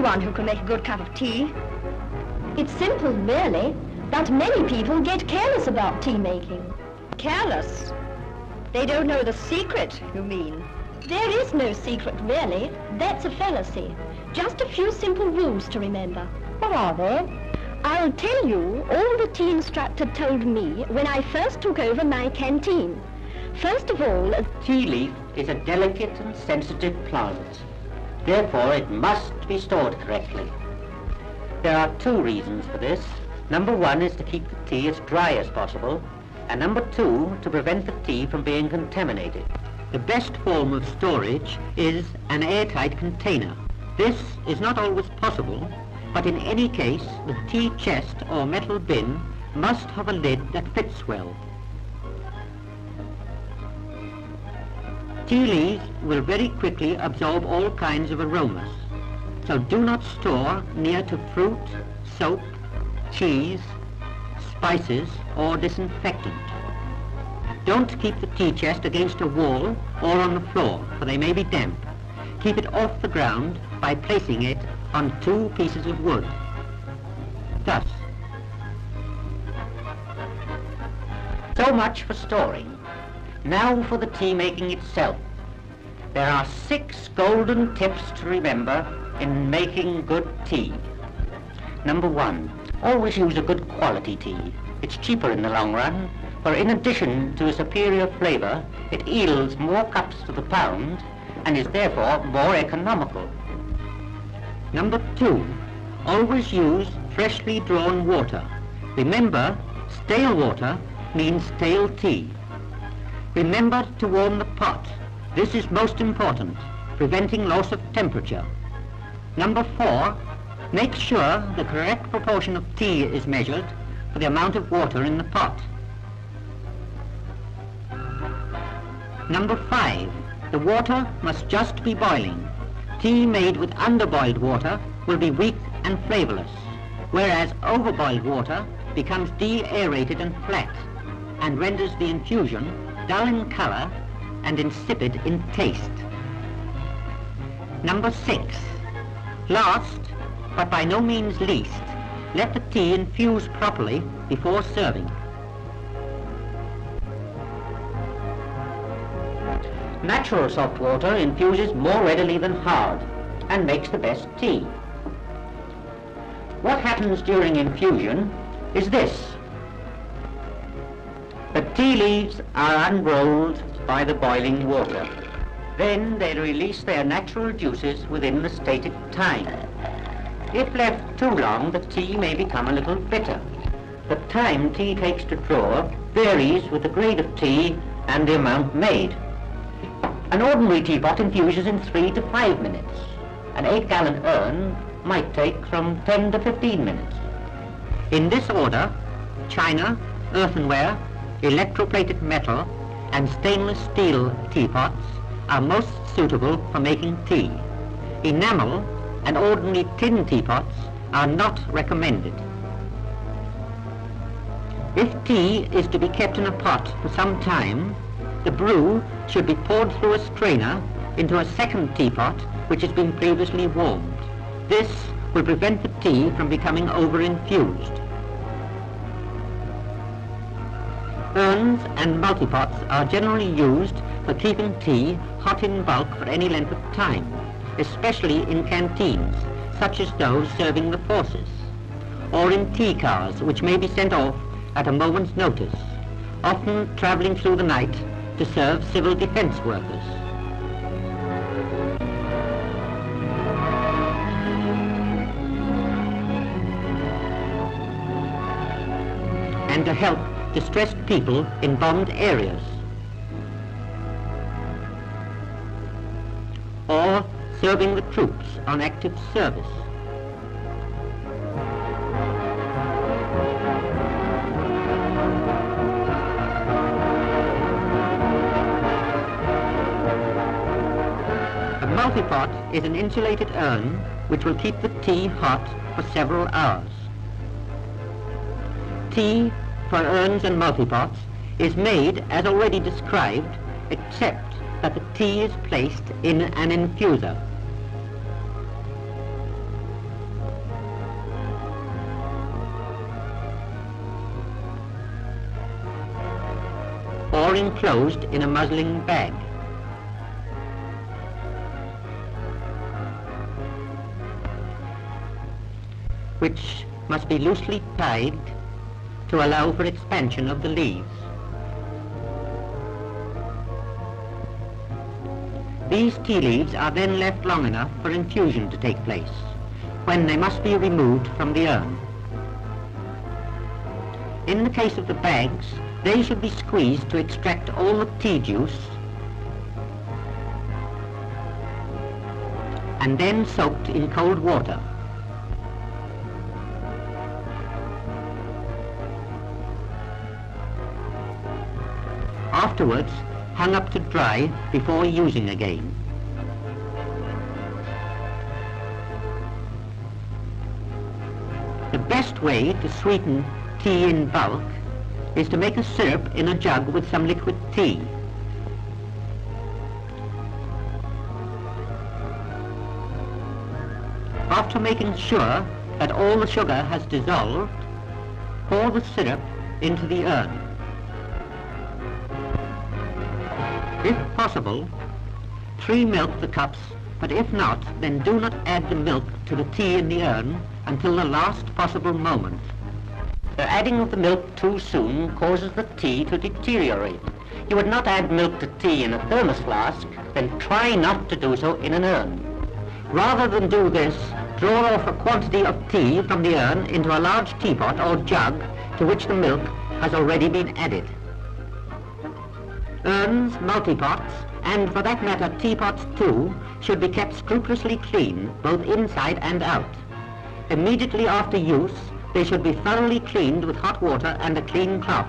anyone who can make a good cup of tea. It's simple, really, but many people get careless about tea making. Careless? They don't know the secret, you mean? There is no secret, really. That's a fallacy. Just a few simple rules to remember. What are they? I'll tell you all the tea instructor told me when I first took over my canteen. First of all, Tea leaf is a delicate and sensitive plant. Therefore, it must be stored correctly. There are two reasons for this. Number one is to keep the tea as dry as possible, and number two, to prevent the tea from being contaminated. The best form of storage is an airtight container. This is not always possible, but in any case, the tea chest or metal bin must have a lid that fits well. Tea leaves will very quickly absorb all kinds of aromas, so do not store near to fruit, soap, cheese, spices, or disinfectant. Don't keep the tea chest against a wall or on the floor, for they may be damp. Keep it off the ground by placing it on 2 pieces of wood. Thus. So much for storing. Now for the tea making itself. There are 6 golden tips to remember in making good tea. Number 1, always use a good quality tea. It's cheaper in the long run, for in addition to a superior flavour, it yields more cups to the pound and is therefore more economical. Number 2, always use freshly drawn water. Remember, stale water means stale tea. Remember to warm the pot. This is most important, preventing loss of temperature. Number 4, make sure the correct proportion of tea is measured for the amount of water in the pot. Number 5, the water must just be boiling. Tea made with underboiled water will be weak and flavourless, whereas overboiled water becomes de-aerated and flat and renders the infusion dull in colour and insipid in taste. Number 6, last, but by no means least, let the tea infuse properly before serving. Natural soft water infuses more readily than hard and makes the best tea. What happens during infusion is this. The tea leaves are unrolled by the boiling water. Then they release their natural juices within the stated time. If left too long, the tea may become a little bitter. The time tea takes to draw varies with the grade of tea and the amount made. An ordinary teapot infuses in 3 to 5 minutes. An 8-gallon urn might take from 10 to 15 minutes. In this order, china, earthenware, electroplated metal, and stainless steel teapots are most suitable for making tea. Enamel and ordinary tin teapots are not recommended. If tea is to be kept in a pot for some time, the brew should be poured through a strainer into a second teapot which has been previously warmed. This will prevent the tea from becoming over-infused. Urns and multipots are generally used for keeping tea hot in bulk for any length of time, especially in canteens, such as those serving the forces, or in tea cars which may be sent off at a moment's notice, often travelling through the night to serve civil defence workers. And to help distressed people in bombed areas, or serving the troops on active service. A multipot is an insulated urn which will keep the tea hot for several hours. Tea for urns and multipots is made as already described, except that the tea is placed in an infuser. or enclosed in a muslin bag. Which must be loosely tied to allow for expansion of the leaves. These tea leaves are then left long enough for infusion to take place, when they must be removed from the urn. In the case of the bags, they should be squeezed to extract all the tea juice and then soaked in cold water. Afterwards, hung up to dry before using again. The best way to sweeten tea in bulk is to make a syrup in a jug with some liquid tea. After making sure that all the sugar has dissolved, pour the syrup into the urn. If possible, pre-milk the cups, but if not, then do not add the milk to the tea in the urn until the last possible moment. The adding of the milk too soon causes the tea to deteriorate. You would not add milk to tea in a thermos flask, then try not to do so in an urn. Rather than do this, draw off a quantity of tea from the urn into a large teapot or jug to which the milk has already been added. Urns, multipots, and for that matter teapots too, should be kept scrupulously clean, both inside and out. Immediately after use, they should be thoroughly cleaned with hot water and a clean cloth.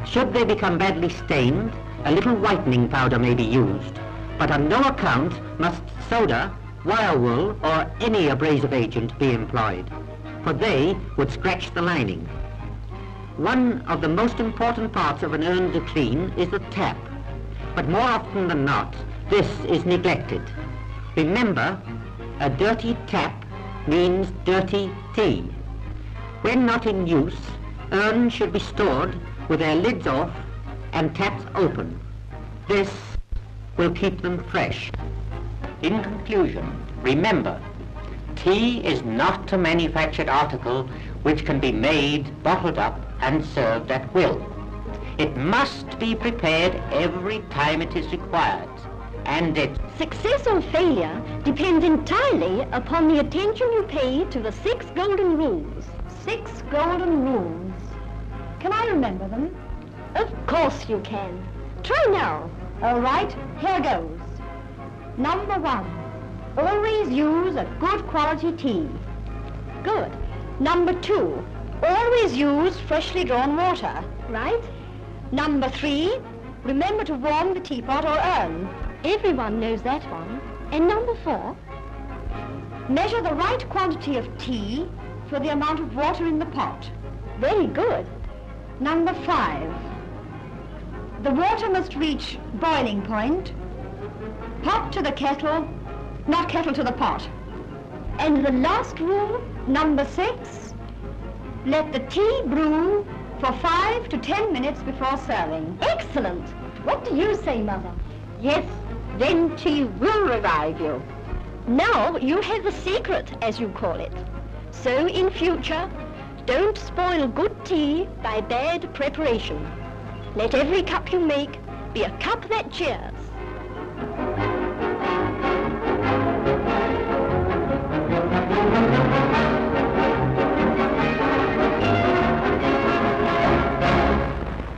Should they become badly stained, a little whitening powder may be used, but on no account must soda, wire wool, or any abrasive agent be employed, for they would scratch the lining. One of the most important parts of an urn to clean is the tap, but more often than not, this is neglected. Remember, a dirty tap means dirty tea. When not in use, urns should be stored with their lids off and taps open. This will keep them fresh. In conclusion, remember, tea is not a manufactured article which can be made, bottled up, and served at will. It must be prepared every time it is required, and its Success or failure depends entirely upon the attention you pay to the 6 golden rules. 6 golden rules. Can I remember them? Of course you can. Try now. All right, here goes. Number 1, always use a good quality tea. Good. Number 2, always use freshly drawn water. Right? Number 3, remember to warm the teapot or urn. Everyone knows that one. And number 4? Measure the right quantity of tea for the amount of water in the pot. Very good. Number 5, the water must reach boiling point. Pot to the kettle, not kettle to the pot. And the last rule? Number 6, let the tea brew for 5 to 10 minutes before serving. Excellent. What do you say, Mother? Yes, then tea will revive you. Now you have the secret, as you call it. So in future, don't spoil good tea by bad preparation. Let every cup you make be a cup that cheers.